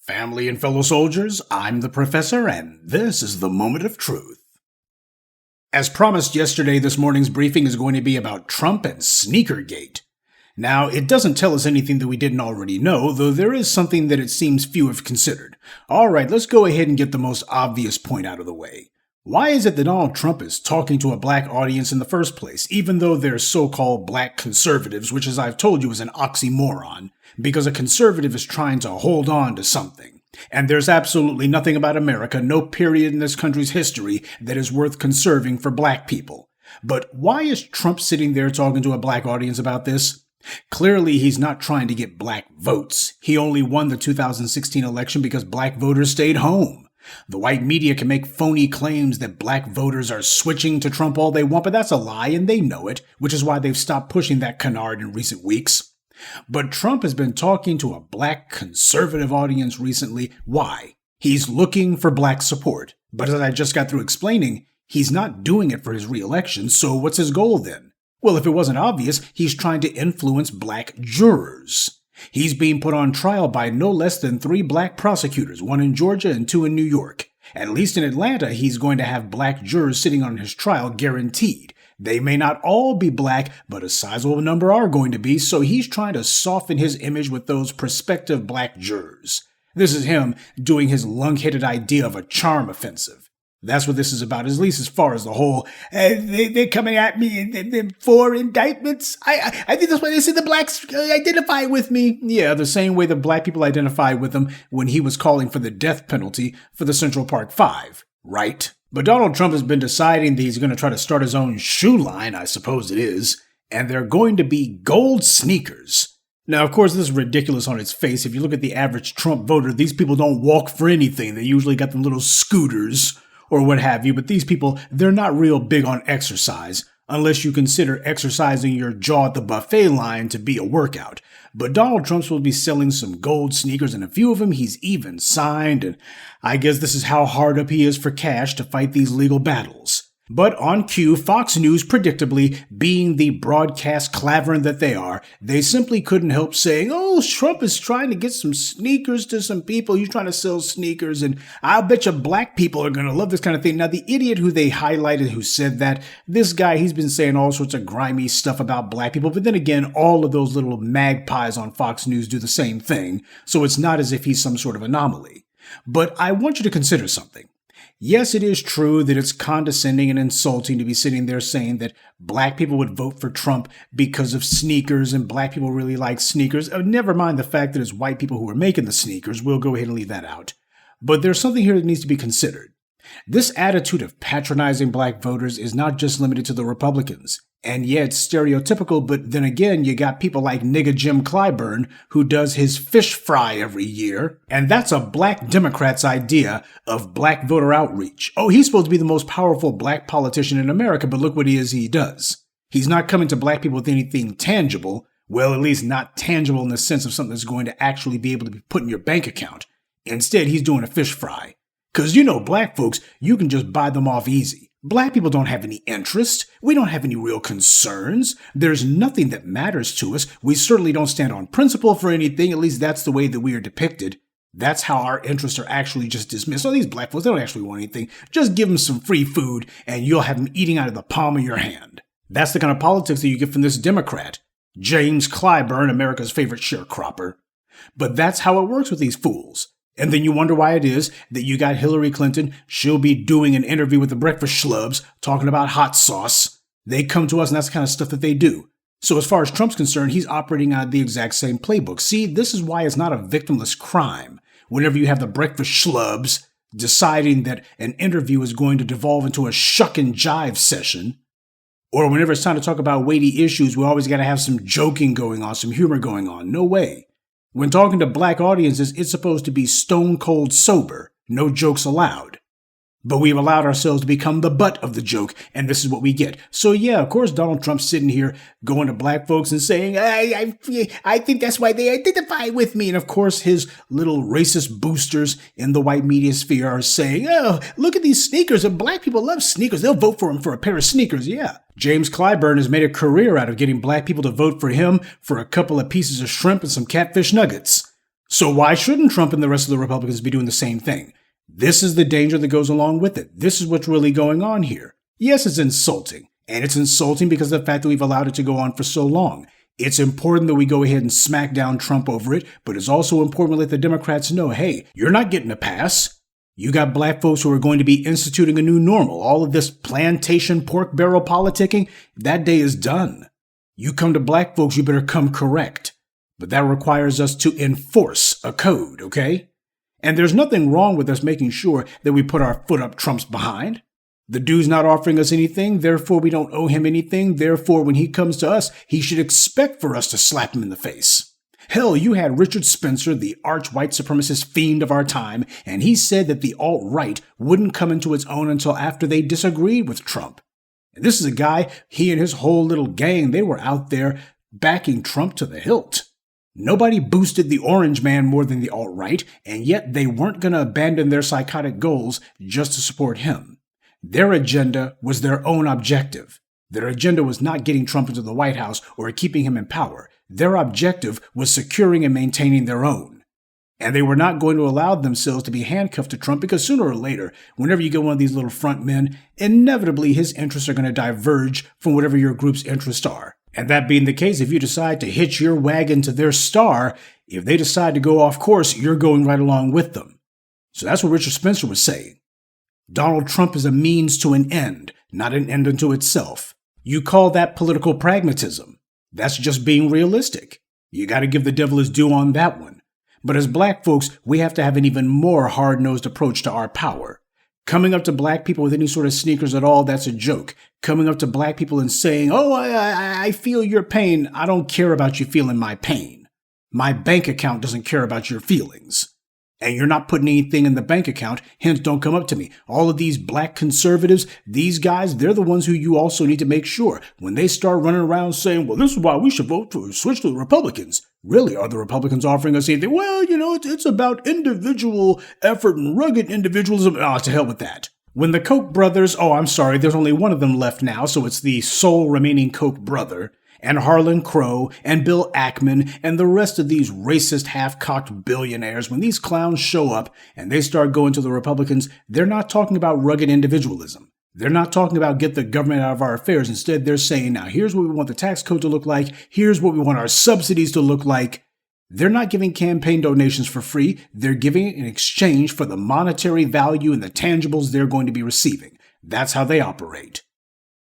Family and fellow soldiers, I'm the Professor, and this is the Moment of Truth. As promised yesterday, this morning's briefing is going to be about Trump and Sneakergate. Now, it doesn't tell us anything that we didn't already know, though there is something that it seems few have considered. Alright, let's go ahead and get the most obvious point out of the way. Why is it that Donald Trump is talking to a black audience in the first place, even though they're so-called black conservatives, which as I've told you is an oxymoron, because a conservative is trying to hold on to something. And there's absolutely nothing about America, no period in this country's history, that is worth conserving for black people. But why is Trump sitting there talking to a black audience about this? Clearly, he's not trying to get black votes. He only won the 2016 election because black voters stayed home. The white media can make phony claims that black voters are switching to Trump all they want, but that's a lie, and they know it, which is why they've stopped pushing that canard in recent weeks. But Trump has been talking to a black conservative audience recently. Why? He's looking for black support. But as I just got through explaining, he's not doing it for his re-election, so what's his goal then? Well, if it wasn't obvious, he's trying to influence black jurors. He's being put on trial by no less than 3 black prosecutors, 1 in Georgia and 2 in New York. At least in Atlanta, he's going to have black jurors sitting on his trial guaranteed. They may not all be black, but a sizable number are going to be, so he's trying to soften his image with those prospective black jurors. This is him doing his lung-headed idea of a charm offensive. That's what this is about, at least as far as the whole, they're coming at me and 4 indictments. I think that's why they say the blacks identify with me. Yeah, the same way the black people identified with him when he was calling for the death penalty for the Central Park 5, right? But Donald Trump has been deciding that he's going to try to start his own shoe line, I suppose it is, and they're going to be gold sneakers. Now, of course, this is ridiculous on its face. If you look at the average Trump voter, these people don't walk for anything. They usually got them little scooters or what have you, but these people, they're not real big on exercise, unless you consider exercising your jaw at the buffet line to be a workout. But Donald Trump's will be selling some gold sneakers, and a few of them he's even signed, and I guess this is how hard up he is for cash to fight these legal battles. But on cue, Fox News, predictably, being the broadcast clavering that they are, they simply couldn't help saying, oh, Trump is trying to get some sneakers to some people. He's trying to sell sneakers, and I'll bet you black people are going to love this kind of thing. Now, the idiot who they highlighted who said that, this guy, he's been saying all sorts of grimy stuff about black people, but then again, all of those little magpies on Fox News do the same thing, so it's not as if he's some sort of anomaly. But I want you to consider something. Yes, it is true that it's condescending and insulting to be sitting there saying that black people would vote for Trump because of sneakers and black people really like sneakers. Never mind the fact that it's white people who are making the sneakers. We'll go ahead and leave that out. But there's something here that needs to be considered. This attitude of patronizing black voters is not just limited to the Republicans. And yeah, it's stereotypical, but then again, you got people like nigga Jim Clyburn, who does his fish fry every year, and that's a black Democrat's idea of black voter outreach. Oh, he's supposed to be the most powerful black politician in America, but look what he does. He's not coming to black people with anything tangible, well, at least not tangible in the sense of something that's going to actually be able to be put in your bank account. Instead, he's doing a fish fry. Because you know, black folks, you can just buy them off easy. Black people don't have any interest. We don't have any real concerns. There's nothing that matters to us. We certainly don't stand on principle for anything. At least that's the way that we are depicted. That's how our interests are actually just dismissed. Oh, these black folks, they don't actually want anything. Just give them some free food and you'll have them eating out of the palm of your hand. That's the kind of politics that you get from this Democrat, James Clyburn, America's favorite sharecropper. But that's how it works with these fools. And then you wonder why it is that you got Hillary Clinton. She'll be doing an interview with the breakfast schlubs talking about hot sauce. They come to us and that's the kind of stuff that they do. So as far as Trump's concerned, he's operating out of the exact same playbook. See, this is why it's not a victimless crime. Whenever you have the breakfast schlubs deciding that an interview is going to devolve into a shuck and jive session, or whenever it's time to talk about weighty issues, we always got to have some joking going on, some humor going on. No way. When talking to black audiences, it's supposed to be stone cold sober, no jokes allowed. But we've allowed ourselves to become the butt of the joke, and this is what we get. So yeah, of course, Donald Trump's sitting here going to black folks and saying, I think that's why they identify with me. And of course, his little racist boosters in the white media sphere are saying, oh, look at these sneakers, and black people love sneakers. They'll vote for him for a pair of sneakers, yeah. James Clyburn has made a career out of getting black people to vote for him for a couple of pieces of shrimp and some catfish nuggets. So why shouldn't Trump and the rest of the Republicans be doing the same thing? This is the danger that goes along with it. This is what's really going on here. Yes, it's insulting. And it's insulting because of the fact that we've allowed it to go on for so long. It's important that we go ahead and smack down Trump over it, but it's also important to let the Democrats know, hey, you're not getting a pass. You got black folks who are going to be instituting a new normal. All of this plantation pork barrel politicking, that day is done. You come to black folks, you better come correct. But that requires us to enforce a code, okay? And there's nothing wrong with us making sure that we put our foot up Trump's behind. The dude's not offering us anything, therefore we don't owe him anything. Therefore, when he comes to us, he should expect for us to slap him in the face. Hell, you had Richard Spencer, the arch white supremacist fiend of our time, and he said that the alt-right wouldn't come into its own until after they disagreed with Trump. And this is a guy, he and his whole little gang, they were out there backing Trump to the hilt. Nobody boosted the orange man more than the alt-right, and yet they weren't going to abandon their psychotic goals just to support him. Their agenda was their own objective. Their agenda was not getting Trump into the White House or keeping him in power. Their objective was securing and maintaining their own. And they were not going to allow themselves to be handcuffed to Trump because sooner or later, whenever you get one of these little front men, inevitably his interests are going to diverge from whatever your group's interests are. And that being the case, if you decide to hitch your wagon to their star, if they decide to go off course, you're going right along with them. So that's what Richard Spencer was saying. Donald Trump is a means to an end, not an end unto itself. You call that political pragmatism. That's just being realistic. You got to give the devil his due on that one. But as black folks, we have to have an even more hard-nosed approach to our power. Coming up to black people with any sort of sneakers at all, that's a joke. Coming up to black people and saying, oh, I feel your pain. I don't care about you feeling my pain. My bank account doesn't care about your feelings. And you're not putting anything in the bank account, hence don't come up to me. All of these black conservatives, these guys, they're the ones who you also need to make sure when they start running around saying, well, this is why we should vote to switch to the Republicans. Really, are the Republicans offering us anything? Well, it's about individual effort and rugged individualism. Oh, to hell with that. When the Koch brothers, I'm sorry, there's only one of them left now, so it's the sole remaining Koch brother, and Harlan Crow, and Bill Ackman, and the rest of these racist, half-cocked billionaires, when these clowns show up and they start going to the Republicans, they're not talking about rugged individualism. They're not talking about get the government out of our affairs. Instead, they're saying, now, here's what we want the tax code to look like. Here's what we want our subsidies to look like. They're not giving campaign donations for free. They're giving it in exchange for the monetary value and the tangibles they're going to be receiving. That's how they operate.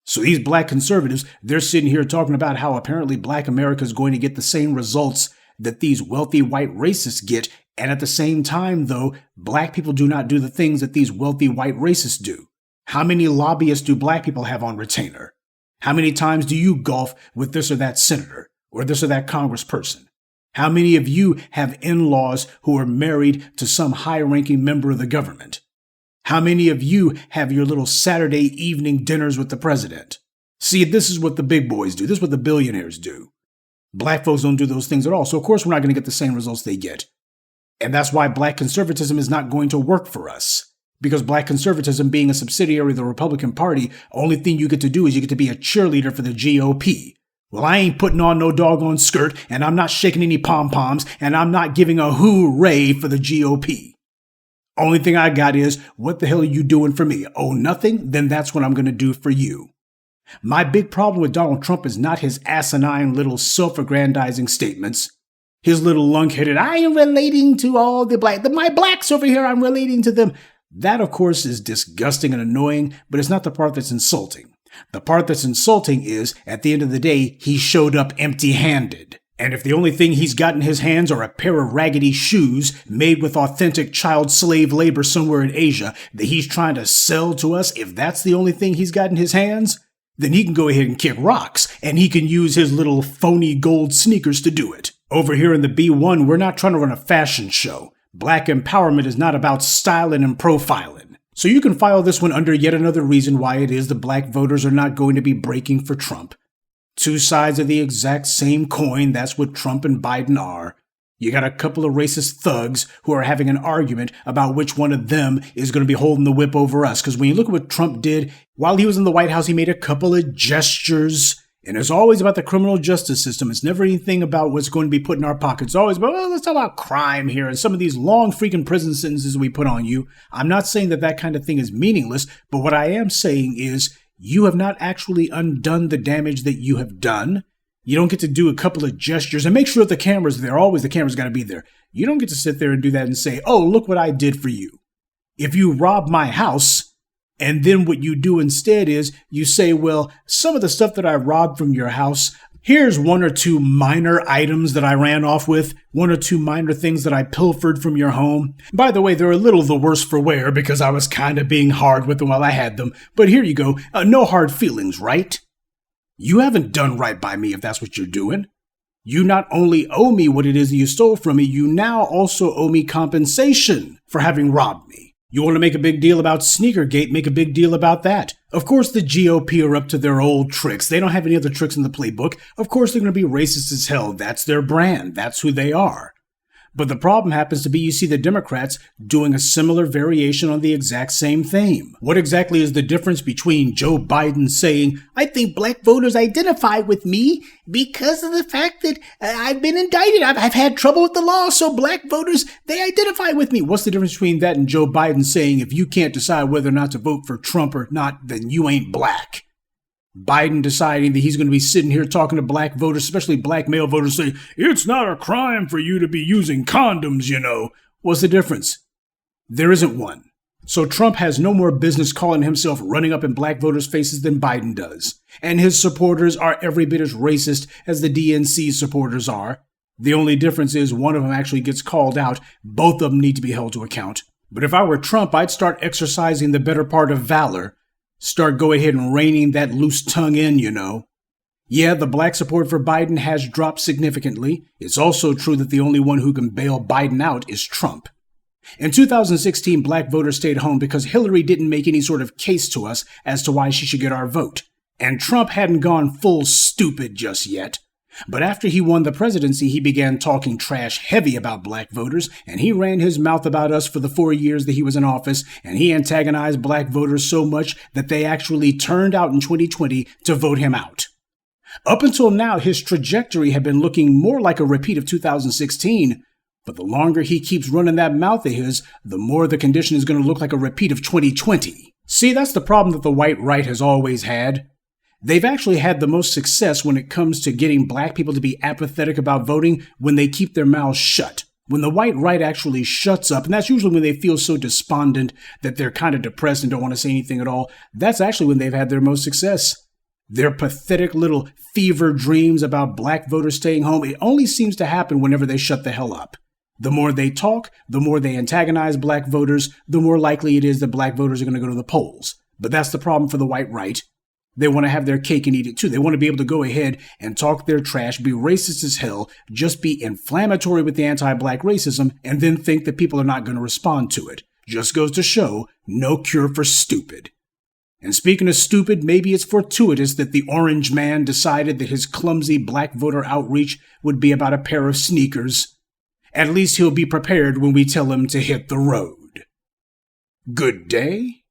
So these black conservatives, they're sitting here talking about how apparently black America is going to get the same results that these wealthy white racists get. And at the same time, though, black people do not do the things that these wealthy white racists do. How many lobbyists do black people have on retainer? How many times do you golf with this or that senator or this or that congressperson? How many of you have in-laws who are married to some high-ranking member of the government? How many of you have your little Saturday evening dinners with the president? See, this is what the big boys do. This is what the billionaires do. Black folks don't do those things at all. So, of course, we're not going to get the same results they get. And that's why black conservatism is not going to work for us. Because black conservatism, being a subsidiary of the Republican Party, only thing you get to do is you get to be a cheerleader for the GOP. Well, I ain't putting on no doggone skirt, and I'm not shaking any pom-poms, and I'm not giving a hooray for the GOP. Only thing I got is, what the hell are you doing for me? Oh, nothing? Then that's what I'm going to do for you. My big problem with Donald Trump is not his asinine little self-aggrandizing statements. His little lunk-headed, I am relating to all my blacks over here, I'm relating to them. That, of course, is disgusting and annoying, but it's not the part that's insulting. The part that's insulting is, at the end of the day, he showed up empty-handed. And if the only thing he's got in his hands are a pair of raggedy shoes made with authentic child slave labor somewhere in Asia that he's trying to sell to us, if that's the only thing he's got in his hands, then he can go ahead and kick rocks, and he can use his little phony gold sneakers to do it. Over here in the B1, we're not trying to run a fashion show. Black empowerment is not about styling and profiling. So you can file this one under yet another reason why it is the black voters are not going to be breaking for Trump. Two sides of the exact same coin, that's what Trump and Biden are. You got a couple of racist thugs who are having an argument about which one of them is going to be holding the whip over us. Because when you look at what Trump did, while he was in the White House, he made a couple of gestures. And it's always about the criminal justice system. It's never anything about what's going to be put in our pockets. It's always about, well, let's talk about crime here and some of these long freaking prison sentences we put on you. I'm not saying that kind of thing is meaningless, but what I am saying is you have not actually undone the damage that you have done. You don't get to do a couple of gestures and make sure that the camera's there. Always the camera's got to be there. You don't get to sit there and do that and say, oh, look what I did for you. If you rob my house, and then what you do instead is you say, well, some of the stuff that I robbed from your house, here's one or two minor items that I ran off with, one or two minor things that I pilfered from your home. By the way, they're a little the worse for wear because I was kind of being hard with them while I had them. But here you go. No hard feelings, right? You haven't done right by me if that's what you're doing. You not only owe me what it is that you stole from me, you now also owe me compensation for having robbed me. You want to make a big deal about Sneakergate, make a big deal about that. Of course, the GOP are up to their old tricks. They don't have any other tricks in the playbook. Of course, they're going to be racist as hell. That's their brand. That's who they are. But the problem happens to be you see the Democrats doing a similar variation on the exact same theme. What exactly is the difference between Joe Biden saying, I think black voters identify with me because of the fact that I've been indicted. I've had trouble with the law, so black voters, they identify with me. What's the difference between that and Joe Biden saying, if you can't decide whether or not to vote for Trump or not, then you ain't black? Biden deciding that he's going to be sitting here talking to black voters, especially black male voters, saying, it's not a crime for you to be using condoms, you know. What's the difference? There isn't one. So Trump has no more business calling himself running up in black voters' faces than Biden does. And his supporters are every bit as racist as the DNC supporters are. The only difference is one of them actually gets called out. Both of them need to be held to account. But if I were Trump, I'd start exercising the better part of valor. Go ahead and reining that loose tongue in, you know. Yeah, the black support for Biden has dropped significantly. It's also true that the only one who can bail Biden out is Trump. In 2016, black voters stayed home because Hillary didn't make any sort of case to us as to why she should get our vote. And Trump hadn't gone full stupid just yet. But after he won the presidency, he began talking trash heavy about black voters, and he ran his mouth about us for the 4 years that he was in office, and he antagonized black voters so much that they actually turned out in 2020 to vote him out. Up until now, his trajectory had been looking more like a repeat of 2016, but the longer he keeps running that mouth of his, the more the condition is going to look like a repeat of 2020. See, that's the problem that the white right has always had. They've actually had the most success when it comes to getting black people to be apathetic about voting when they keep their mouths shut. When the white right actually shuts up, and that's usually when they feel so despondent that they're kind of depressed and don't want to say anything at all, that's actually when they've had their most success. Their pathetic little fever dreams about black voters staying home, it only seems to happen whenever they shut the hell up. The more they talk, the more they antagonize black voters, the more likely it is that black voters are going to go to the polls. But that's the problem for the white right. They want to have their cake and eat it too. They want to be able to go ahead and talk their trash, be racist as hell, just be inflammatory with the anti-black racism, and then think that people are not going to respond to it. Just goes to show, no cure for stupid. And speaking of stupid, maybe it's fortuitous that the orange man decided that his clumsy black voter outreach would be about a pair of sneakers. At least he'll be prepared when we tell him to hit the road. Good day,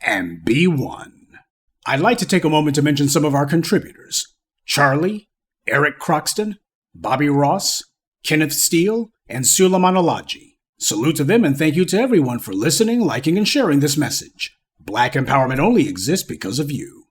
and be one. I'd like to take a moment to mention some of our contributors. Charlie, Eric Croxton, Bobby Ross, Kenneth Steele, and Suleiman Alaji. Salute to them and thank you to everyone for listening, liking, and sharing this message. Black empowerment only exists because of you.